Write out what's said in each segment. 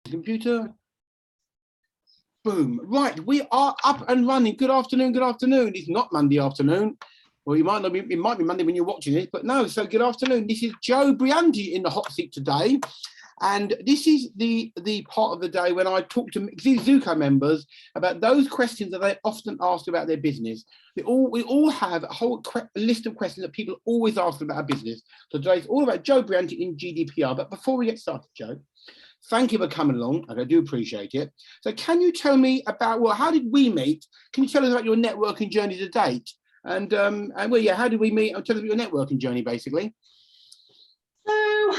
Computer. Boom. Right, we are up and running. Good afternoon, good afternoon. It's not Monday afternoon. Well, it might be Monday when you're watching it, but no, so good afternoon. This is Jo Brianti in the hot seat today. And this is the part of the day when I talk to Zoco members about those questions that they often ask about their business. We all have a whole list of questions that people always ask about our business. So today's all about Jo Brianti in GDPR. But before we get started, Jo, thank you for coming along, and I do appreciate it. So can you tell me about, well, how did we meet? Can you tell us about your networking journey to date? And well, yeah, how did we meet? Tell us about your networking journey, basically. So,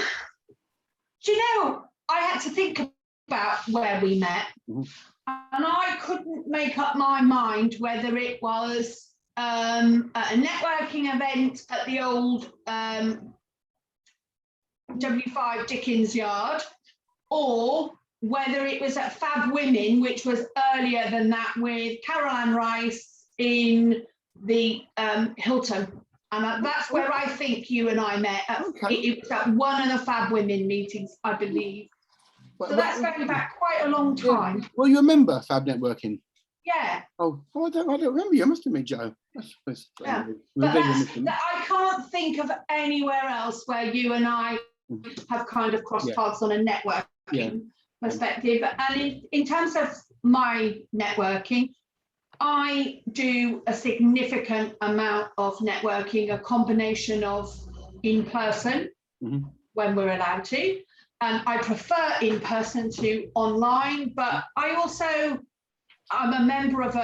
do you know, I had to think about where we met, and I couldn't make up my mind whether it was at a networking event at the old W5 Dickens Yard, or whether it was at Fab Women, which was earlier than that, with Caroline Rice in the Hilton. And that's where I think you and I met. It was at one of the Fab Women meetings, I believe. So that's going back quite a long time. Yeah. Well, you remember Fab Networking? Yeah. Oh, I don't remember you. I must admit, Jo. Yeah. But I can't think of anywhere else where you and I have kind of crossed paths on a networking perspective. And in terms of my networking, I do a significant amount of networking, a combination of in person when we're allowed to. And I prefer in person to online, but I'm a member of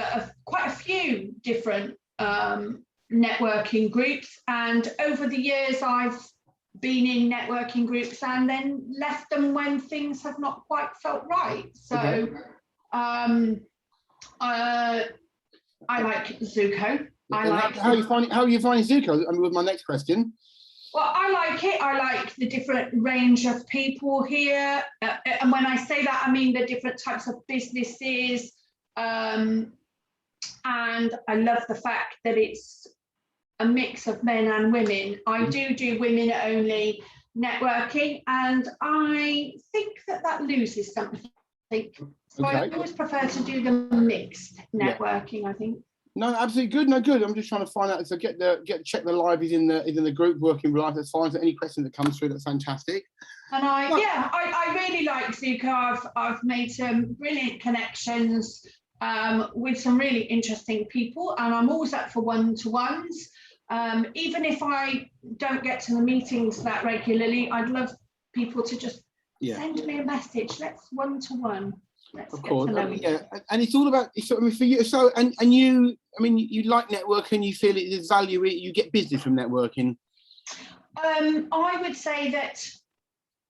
quite a few different networking groups. And over the years, I've been in networking groups and then left them when things have not quite felt right. So I like Zoco. How are you finding Zoco? I mean, with my next question. Well, I like it. I like the different range of people here. And when I say that, I mean the different types of businesses. And I love the fact that it's a mix of men and women. I do women only networking, and I think that loses something. So I always prefer to do the mixed networking, I think. No, absolutely good. No, good. I'm just trying to find out. So check the live is in the group working live. That's fine. So any question that comes through, that's fantastic. And I really like Zoco. I've made some brilliant connections with some really interesting people, and I'm always up for one-to-ones. Even if I don't get to the meetings that regularly, I'd love people to just send me a message. Let's one-to-one. Of course, and it's all about. I mean, for you. So, and you. I mean, you like networking. You feel it, there's value. You get business from networking. I would say that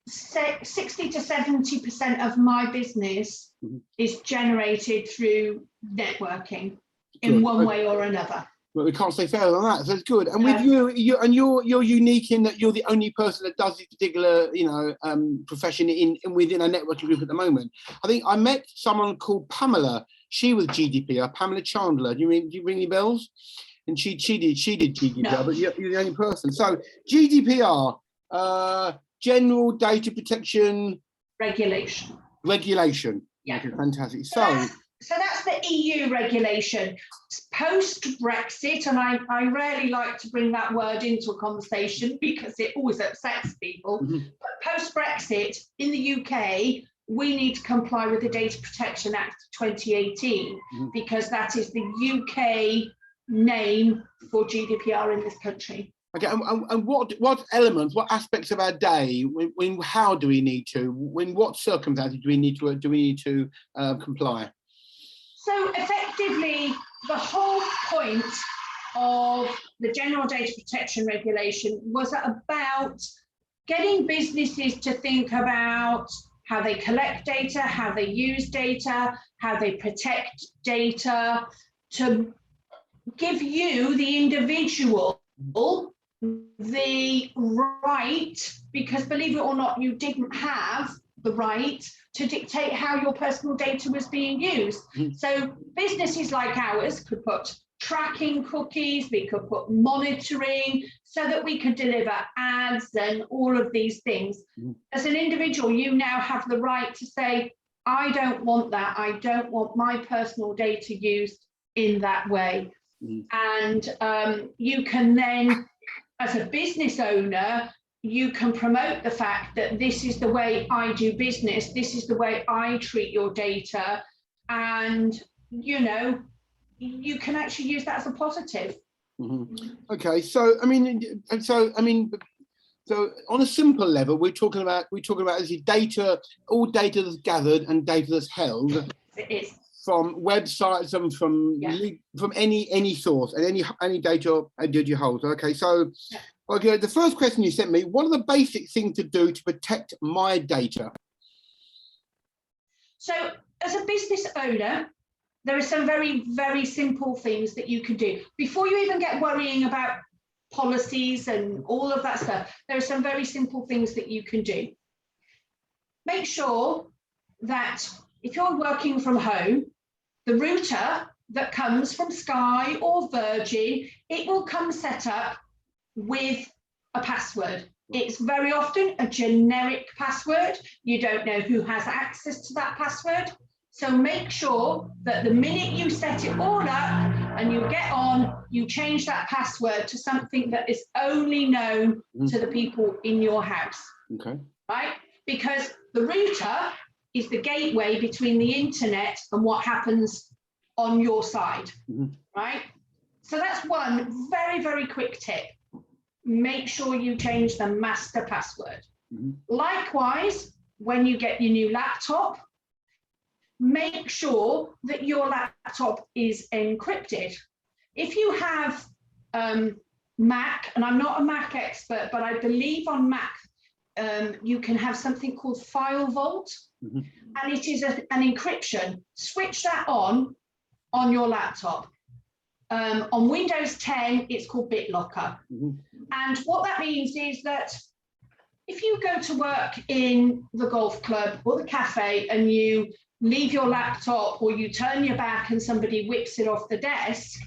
60 to 70% of my business is generated through networking in one way or another. Well, we can't say fairer than that, so it's good. And with you're unique in that you're the only person that does this particular, profession within a networking group at the moment. I think I met someone called Pamela. She was GDPR, Pamela Chandler. Do you ring any bells? And she did GDPR, but you're the only person. So GDPR, General Data Protection Regulation. Yeah. Okay, fantastic. So that's the EU regulation. Post-Brexit, and I rarely like to bring that word into a conversation because it always upsets people, but post-Brexit in the UK, we need to comply with the Data Protection Act 2018 because that is the UK name for GDPR in this country. Okay, and what elements, what aspects of our day, how do we need to, in what circumstances do we need to comply? So effectively, the whole point of the General Data Protection Regulation was about getting businesses to think about how they collect data, how they use data, how they protect data, to give you, the individual, the right, because believe it or not, you didn't have the right to dictate how your personal data was being used. So businesses like ours could put tracking cookies, we could put monitoring, so that we could deliver ads and all of these things. As an individual, you now have the right to say, I don't want that. I don't want my personal data used in that way. And you can then, as a business owner, you can promote the fact that this is the way I do business, this is the way I treat your data, and you know, you can actually use that as a positive. Okay, so I mean, so on a simple level, we're talking about as data, all data that's gathered and data that's held. It is. From websites and from any source and any data you hold. Okay, so okay, the first question you sent me: what are the basic things to do to protect my data? So, as a business owner, there are some very, very simple things that you can do before you even get worrying about policies and all of that stuff. There are some very simple things that you can do. Make sure that if you're working from home, the router that comes from Sky or Virgin, it will come set up with a password. It's very often a generic password. You don't know who has access to that password. So make sure that the minute you set it all up and you get on, you change that password to something that is only known to the people in your house. Okay. Right? Because the router is the gateway between the internet and what happens on your side, right? So that's one very, very quick tip. Make sure you change the master password. Likewise, when you get your new laptop, make sure that your laptop is encrypted. If you have Mac, and I'm not a Mac expert, but I believe on Mac, you can have something called File Vault, and it is an encryption. Switch that on your laptop. On Windows 10, it's called BitLocker. And what that means is that if you go to work in the golf club or the cafe and you leave your laptop or you turn your back and somebody whips it off the desk,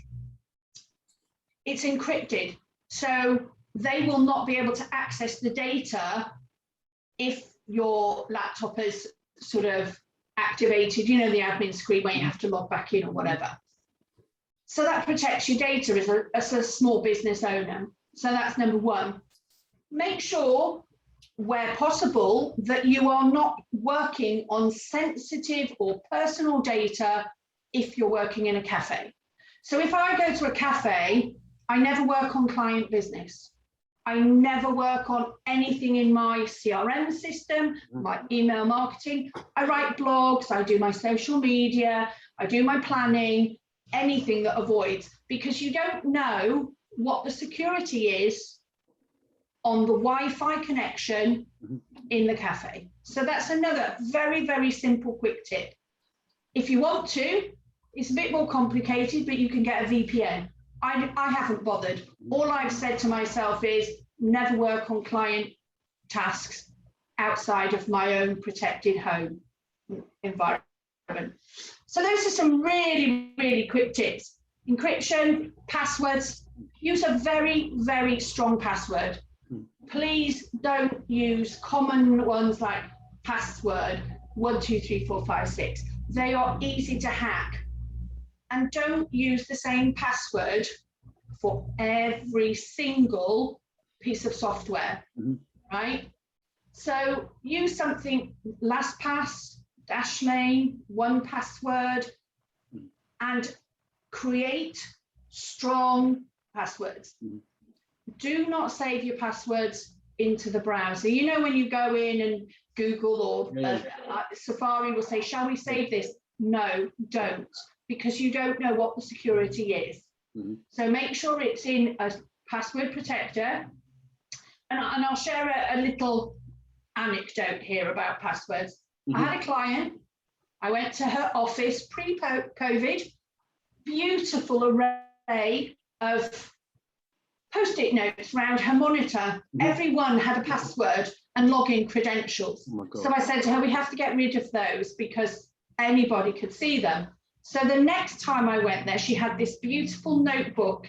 it's encrypted. So they will not be able to access the data if your laptop is sort of activated, you know, the admin screen where you have to log back in or whatever. So that protects your data as a small business owner. So that's number one. Make sure, where possible, that you are not working on sensitive or personal data if you're working in a cafe. So if I go to a cafe, I never work on client business. I never work on anything in my CRM system, my email marketing. I write blogs, I do my social media, I do my planning, anything that avoids, because you don't know what the security is on the Wi-Fi connection in the cafe. So that's another very, very simple quick tip. If you want to, it's a bit more complicated, but you can get a VPN. I haven't bothered. All I've said to myself is never work on client tasks outside of my own protected home environment. So those are some really, really quick tips. Encryption, passwords, use a very, very strong password. Please don't use common ones like password 1, 2, 3, 4, 5, 6. They are easy to hack. And don't use the same password for every single piece of software, right? So use something LastPass, Dashlane, 1Password, and create strong passwords. Do not save your passwords into the browser. You know, when you go in and Google or Safari will say, shall we save this? No, don't, because you don't know what the security is. So make sure it's in a password protector. And I'll share a little anecdote here about passwords. I had a client, I went to her office pre-COVID, beautiful array of Post-it notes around her monitor. Everyone had a password and login credentials. So I said to her, we have to get rid of those because anybody could see them. So the next time I went there, she had this beautiful notebook,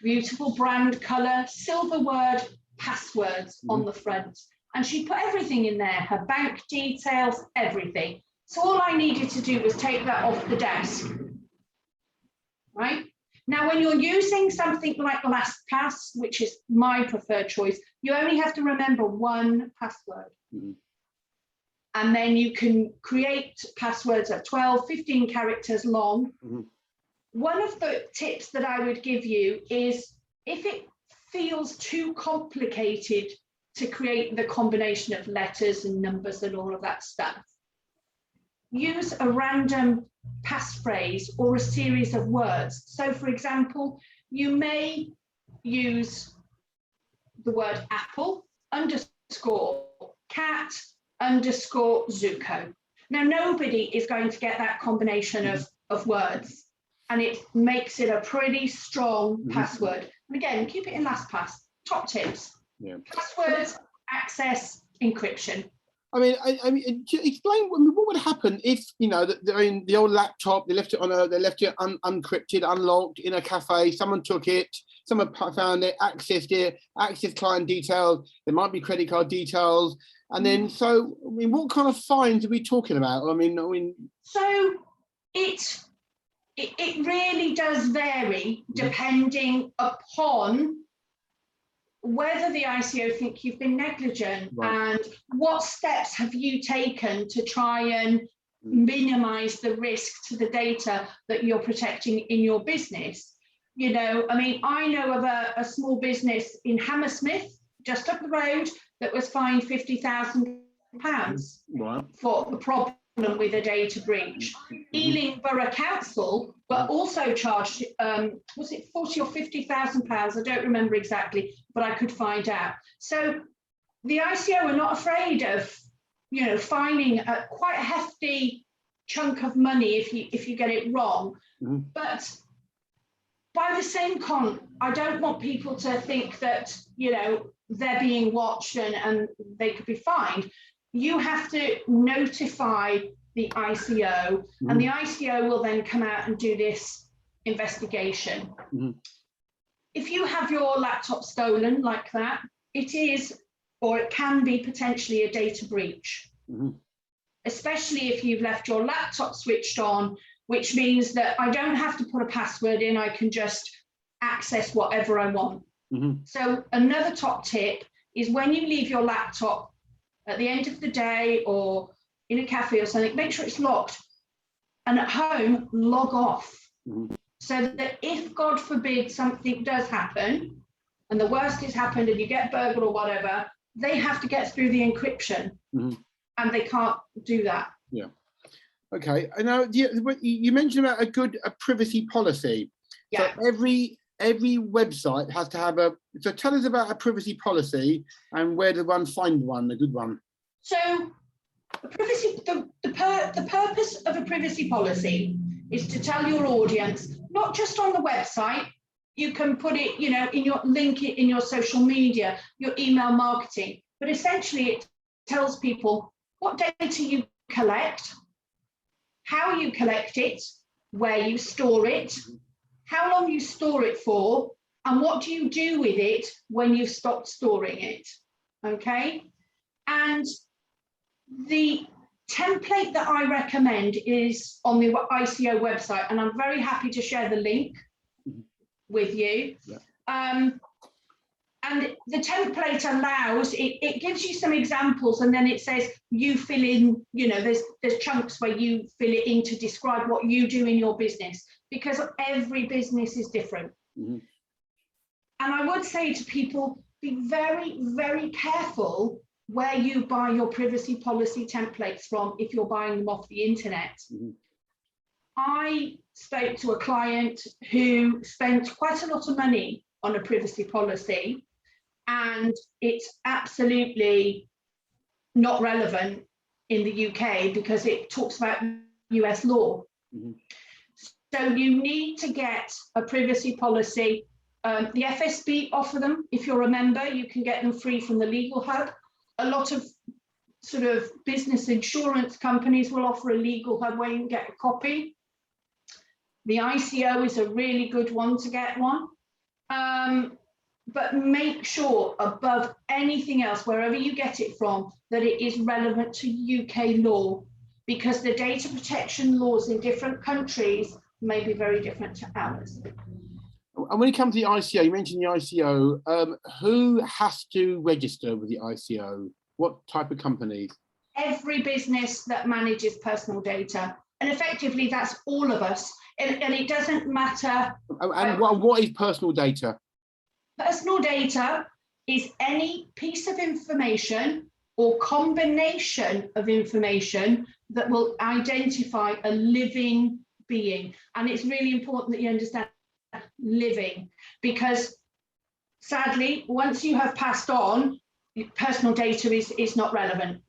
beautiful brand color, silver word, passwords on the front. And she put everything in there, her bank details, everything. So all I needed to do was take that off the desk, right? Now, when you're using something like LastPass, which is my preferred choice, you only have to remember one password. Mm-hmm. And then you can create passwords of 12, 15 characters long. Mm-hmm. One of the tips that I would give you is if it feels too complicated to create the combination of letters and numbers and all of that stuff, use a random passphrase or a series of words. So for example, you may use the word apple underscore cat underscore Zoco. Now, nobody is going to get that combination of words, and it makes it a pretty strong password. And again, keep it in LastPass. Top tips. Yeah. Passwords, access, encryption. I mean, explain what would happen if, you know, the old laptop, they left it unencrypted, unlocked in a cafe, someone took it, someone found it, accessed client details, there might be credit card details, and then, so, I mean, what kind of fines are we talking about? I mean. So it really does vary depending upon whether the ICO think you've been negligent, right, and what steps have you taken to try and minimize the risk to the data that you're protecting in your business. You know, I mean, I know of a small business in Hammersmith, just up the road, that was fined £50,000 right, for a problem with a data breach. Ealing Borough Council were also charged, was it 40 or 50,000 pounds? I don't remember exactly, but I could find out. So the ICO are not afraid of, you know, fining quite a hefty chunk of money if you get it wrong. But by the same I don't want people to think that, you know, they're being watched and they could be fined. You have to notify the ICO, and the ICO will then come out and do this investigation. If you have your laptop stolen like that, it is, or it can be potentially a data breach, especially if you've left your laptop switched on, which means that I don't have to put a password in, I can just access whatever I want. So another top tip is when you leave your laptop at the end of the day or in a cafe or something, make sure it's locked. And at home, log off. So that if, God forbid, something does happen, and the worst has happened and you get burgled or whatever, they have to get through the encryption. And they can't do that. Yeah. Okay. I know you mentioned about a privacy policy. Yeah. So every website has to have so tell us about a privacy policy and where does one find one, a good one? So the purpose of a privacy policy is to tell your audience, not just on the website, you can put it, you know, in your link it in your social media, your email marketing, but essentially it tells people what data you collect, how you collect it, where you store it, how long you store it for, and what do you do with it when you've stopped storing it, okay? And the template that I recommend is on the ICO website, and I'm very happy to share the link with you. Yeah. And the template allows, it gives you some examples, and then it says you fill in, you know, there's chunks where you fill it in to describe what you do in your business, because every business is different. And I would say to people, be very, very careful where you buy your privacy policy templates from if you're buying them off the internet. I spoke to a client who spent quite a lot of money on a privacy policy, and it's absolutely not relevant in the UK because it talks about US law. So you need to get a privacy policy. The FSB offer them. If you're a member, you can get them free from the Legal Hub. A lot of sort of business insurance companies will offer a Legal Hub where you can get a copy. The ICO is a really good one to get one. But make sure above anything else, wherever you get it from, that it is relevant to UK law. because the data protection laws in different countries may be very different to ours. And when it comes to the ICO, you mentioned the ICO, who has to register with the ICO? What type of companies? Every business that manages personal data. And effectively, that's all of us. And it doesn't matter. And what is personal data? Personal data is any piece of information or combination of information that will identify a living being. And it's really important that you understand living, because sadly, once you have passed on, personal data is not relevant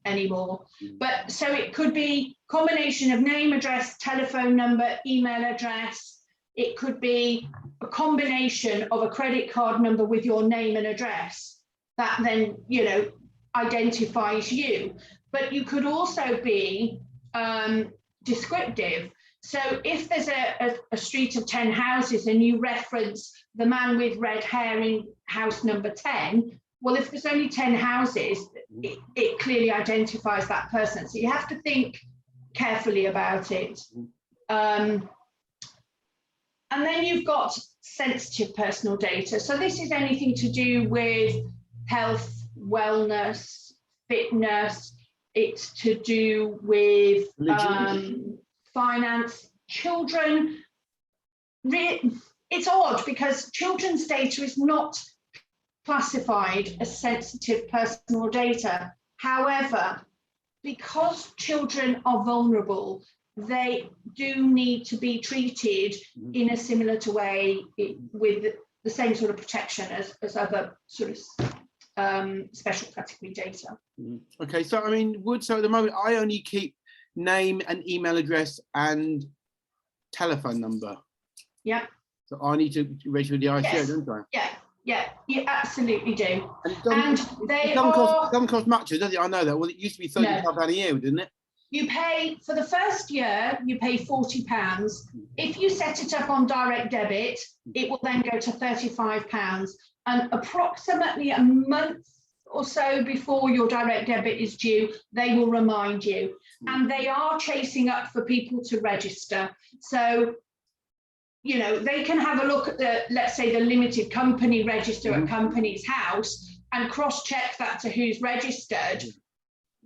anymore. But so it could be combination of name, address, telephone number, email address. It could be a combination of a credit card number with your name and address that then, you know, identifies you. But you could also be descriptive. So if there's a street of 10 houses and you reference the man with red hair in house number 10, well, if there's only 10 houses, it clearly identifies that person. So you have to think carefully about it. And then you've got sensitive personal data. So this is anything to do with health, wellness, fitness. It's to do with finance, children. It's odd because children's data is not classified as sensitive personal data. However, because children are vulnerable, they do need to be treated in a similar way with the same sort of protection as other sort of special category data. Okay, so I mean, so at the moment I only keep name and email address and telephone number. Yeah. So I need to register with the ICO, Yes. don't I? Yeah, you absolutely do. And it doesn't cost much, does it? I know that. Well, it used to be £35 a year, didn't it? You pay, for the first year, you pay £40. If you set it up on direct debit, it will then go to £35. And approximately a month or so before your direct debit is due, they will remind you. And they are chasing up for people to register. So, you know, they can have a look at the, let's say, the limited company register at Companies House and cross-check that to who's registered.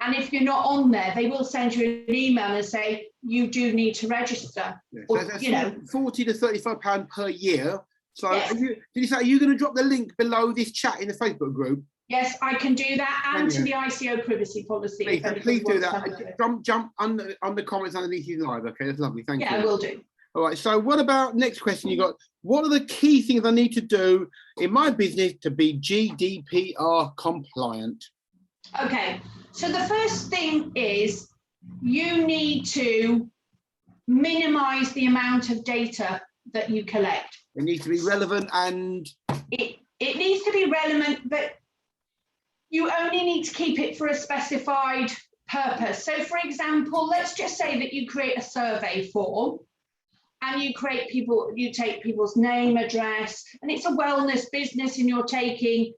And if you're not on there, they will send you an email and say, you do need to register. Yeah. Or, so that's you know, £40 to £35 per year. So yes. did you say, are you going to drop the link below this chat in the Facebook group? Yes, I can do that, and to the ICO privacy policy. Please do that. Jump on the comments underneath his live. Okay, that's lovely. Thank you. Yeah, I will do. All right, so what about next question you got? What are the key things I need to do in my business to be GDPR compliant? Okay, so the first thing is you need to minimize the amount of data that you collect. It needs to be relevant and... It needs to be relevant, but you only need to keep it for a specified purpose. So for example, let's just say that you create a survey form and you take people's name, address, and it's a wellness business and you're taking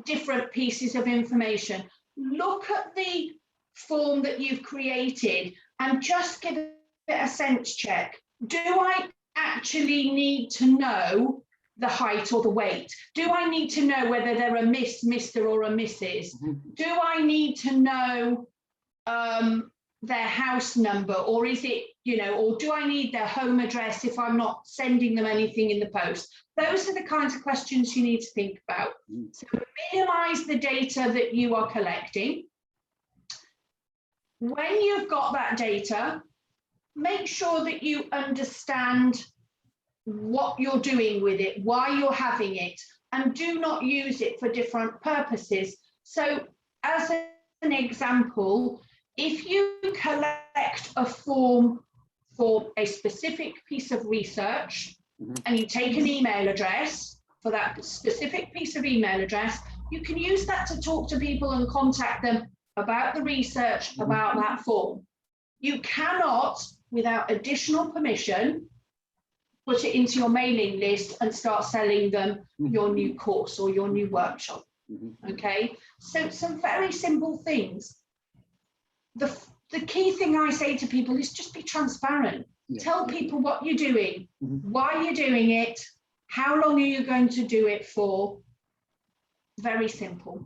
different pieces of information. Look at the form that you've created and just give it a sense check. Do I actually need to know the height or the weight? Do I need to know whether they're a Miss, Mr. or a Mrs.? Do I need to know their house number, or is it, you know, or do I need their home address if I'm not sending them anything in the post? Those are the kinds of questions you need to think about. So minimize the data that you are collecting. When you've got that data, make sure that you understand what you're doing with it, why you're having it, and do not use it for different purposes. So as an example, if you collect a form for a specific piece of research and you take an email address for that specific piece of email address, you can use that to talk to people and contact them about the research about that form. You cannot, without additional permission, put it into your mailing list and start selling them your new course or your new workshop. Okay, so some very simple things. the key thing I say to people is just be transparent. Yeah. Tell people what you're doing, why you're doing it, how long are you going to do it for. Very simple.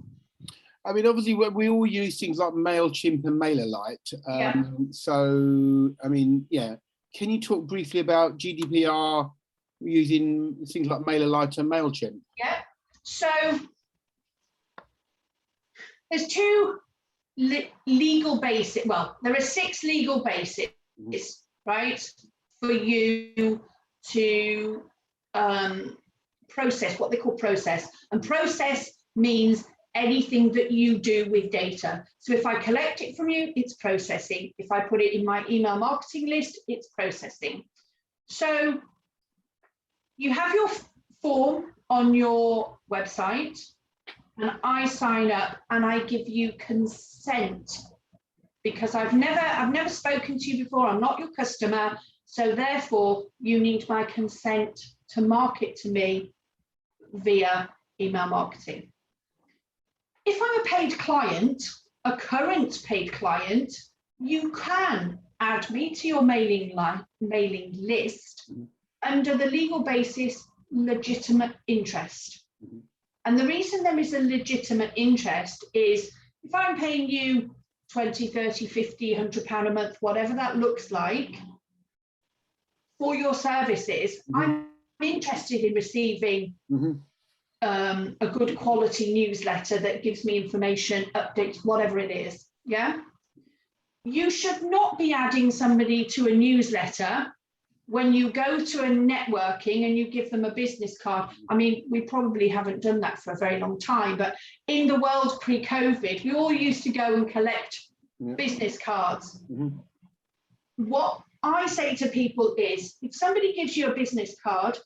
I mean, obviously, we all use things like MailChimp and MailerLite. So, I mean, yeah. Can you talk briefly about GDPR using things like MailerLite and MailChimp? Yeah. So, there's two legal basics. Well, there are 6 legal basics, right, for you to process, what they call process. And process means anything that you do with data. So if I collect it from you, it's processing. If I put it in my email marketing list, it's processing. So you have your form on your website, and I sign up and I give you consent, because I've never spoken to you before. I'm not your customer. So therefore you need my consent to market to me via email marketing. If I'm a paid client, a current paid client, you can add me to your mailing list under the legal basis legitimate interest. And the reason there is a legitimate interest is if I'm paying you 20, 30, 50, £100 a month, whatever that looks like, for your services, I'm interested in receiving a good quality newsletter that gives me information, updates, whatever it is. Yeah. You should not be adding somebody to a newsletter when you go to a networking and you give them a business card. I mean, we probably haven't done that for a very long time, but in the world pre-COVID, we all used to go and collect business cards. What I say to people is, if somebody gives you a business card,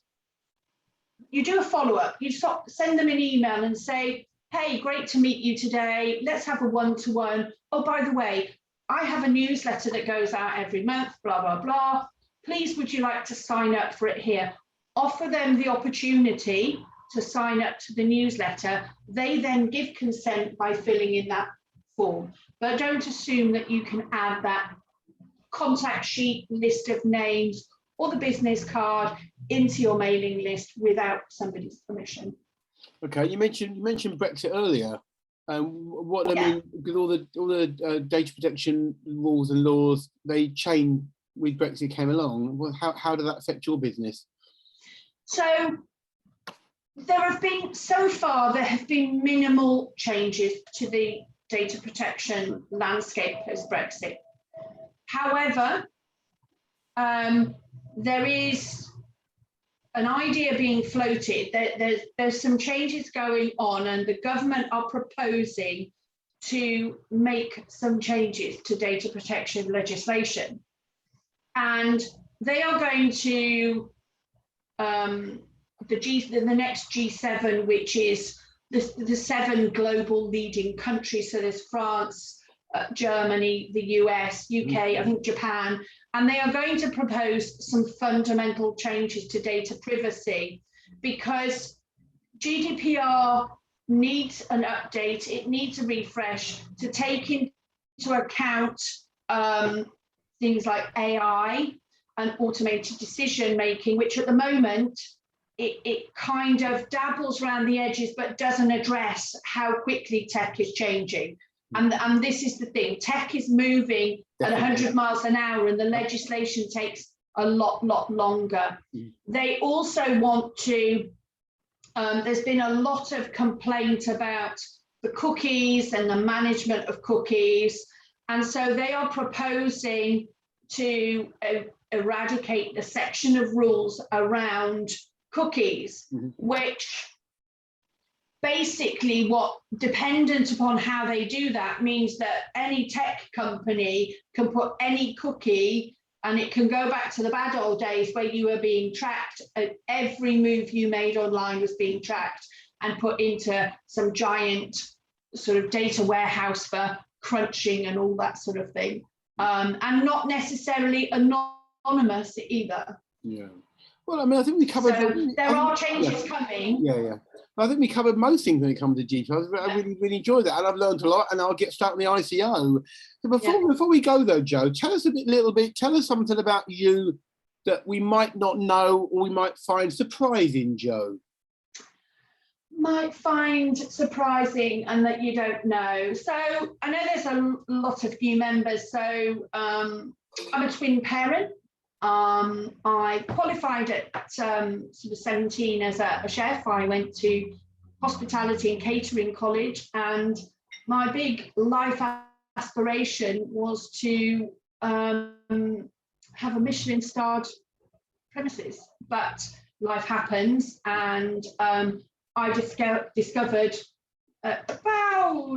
you do a follow-up. You send them an email and say, hey, great to meet you today. Let's have a one-to-one. Oh, by the way, I have a newsletter that goes out every month, blah, blah, blah. Please, would you like to sign up for it here? Offer them the opportunity to sign up to the newsletter. They then give consent by filling in that form. But don't assume that you can add that contact sheet, list of names, or the business card into your mailing list without somebody's permission. Okay, you mentioned Brexit earlier. What I mean, with all the data protection rules and laws, they changed with Brexit came along. Well, how did that affect your business? So there have been minimal changes to the data protection landscape post Brexit. However, there is an idea being floated that there's some changes going on, and the government are proposing to make some changes to data protection legislation. And they are going to the next G7, which is the 7 global leading countries. So there's France, Germany, the US, UK, I think Japan, and they are going to propose some fundamental changes to data privacy, because GDPR needs an update, it needs a refresh to take into account things like AI and automated decision making, which at the moment it kind of dabbles around the edges but doesn't address how quickly tech is changing. And this is the thing, tech is moving at 100 miles an hour, and the legislation takes a lot longer. They also want to, there's been a lot of complaint about the cookies and the management of cookies. And so they are proposing to eradicate the section of rules around cookies, which basically, what dependent upon how they do that means that any tech company can put any cookie, and it can go back to the bad old days where you were being tracked. Every move you made online was being tracked and put into some giant sort of data warehouse for crunching and all that sort of thing. And not necessarily anonymous either. Yeah. Well, I mean, I think we covered. So there are changes coming. Yeah. I think we covered most things when it comes to GDPR. I really enjoyed that, and I've learned a lot. And I'll get stuck in the ICO. So before we go though, Jo, tell us tell us something about you that we might not know or we might find surprising, Jo. Might find surprising and that you don't know. So I know there's a lot of new members. So I'm a twin parent. I qualified at sort of 17 as a chef. I went to hospitality and catering college, and my big life aspiration was to have a Michelin starred premises, but life happens, and I discovered about,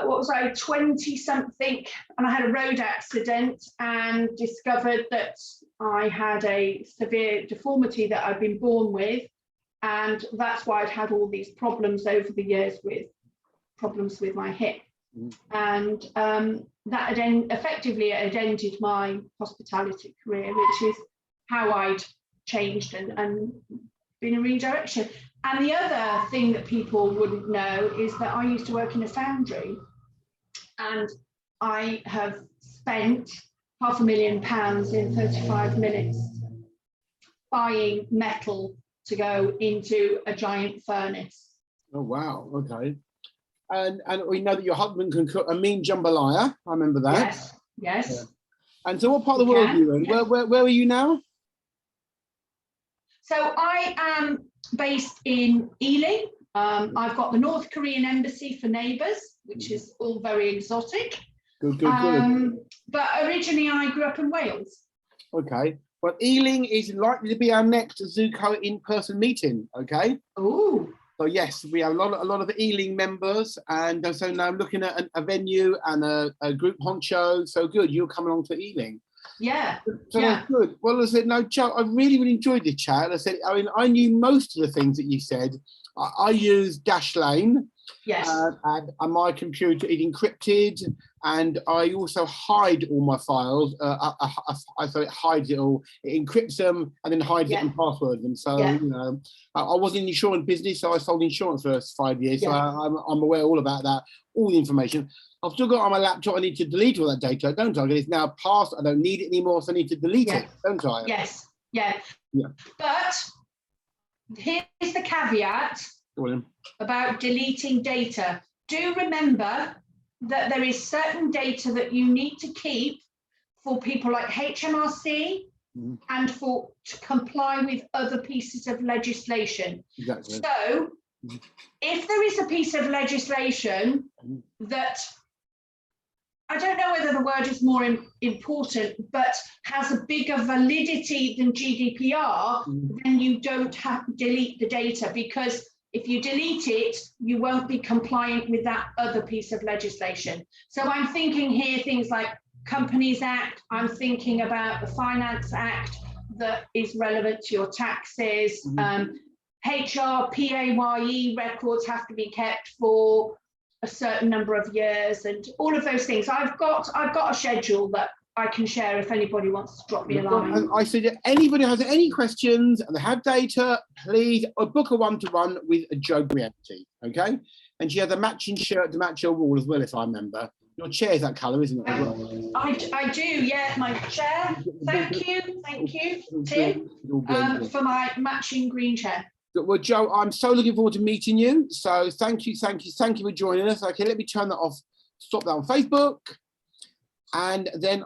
what was I, 20 something, and I had a road accident and discovered that I had a severe deformity that I'd been born with, and that's why I'd had all these problems over the years with problems with my hip. And that had effectively ended my hospitality career, which is how I'd changed and been a redirection. And the other thing that people wouldn't know is that I used to work in a foundry, and I have spent £500,000 in 35 minutes buying metal to go into a giant furnace. Oh wow, okay. And we know that your husband can cook a mean jambalaya. I remember that. Yes. Yeah. And so what part of the world are you in? Yeah. Where are you now? So I am based in Ealing. I've got the North Korean embassy for neighbours, which is all very exotic. Good. But originally I grew up in Wales. Okay. Well, Ealing is likely to be our next Zoco in-person meeting. Okay. Oh. So yes, we have a lot of Ealing members, and so now I'm looking at a venue and a group honcho. So good, you're coming along to Ealing. Yeah. So that's good. Well, I said, no, Jo, I really enjoyed this chat. I said, I mean, I knew most of the things that you said. I use Dashlane. Yes. And on my computer, it encrypted, and I also hide all my files. So it hides it all. It encrypts them and then hides it and passwords them. So you know, I was in the insurance business, so I sold insurance for 5 years. So I'm aware all about that, all the information. I've still got on my laptop. I need to delete all that data, don't I? It's now past. I don't need it anymore, so I need to delete it, don't I? Yes. Yeah. But here's the caveat about deleting data. Do remember that there is certain data that you need to keep for people like HMRC and to comply with other pieces of legislation. Exactly. So if there is a piece of legislation that, I don't know whether the word is more important, but has a bigger validity than GDPR, then you don't have to delete the data, because if you delete it, you won't be compliant with that other piece of legislation. So I'm thinking here things like Companies Act, I'm thinking about the Finance Act that is relevant to your taxes. HR, PAYE records have to be kept for a certain number of years, and all of those things. I've got a schedule that I can share if anybody wants to drop me a line. I said, if anybody has any questions and they have data, please book a one-to-one with Jo Brianti, okay? And she has a matching shirt to match your wall as well, if I remember. Your chair's that colour, isn't it? I do, yeah, my chair. Thank you, Tim, for my matching green chair. Well, Jo, I'm so looking forward to meeting you. So thank you for joining us. Okay, let me turn that off, stop that on Facebook. And then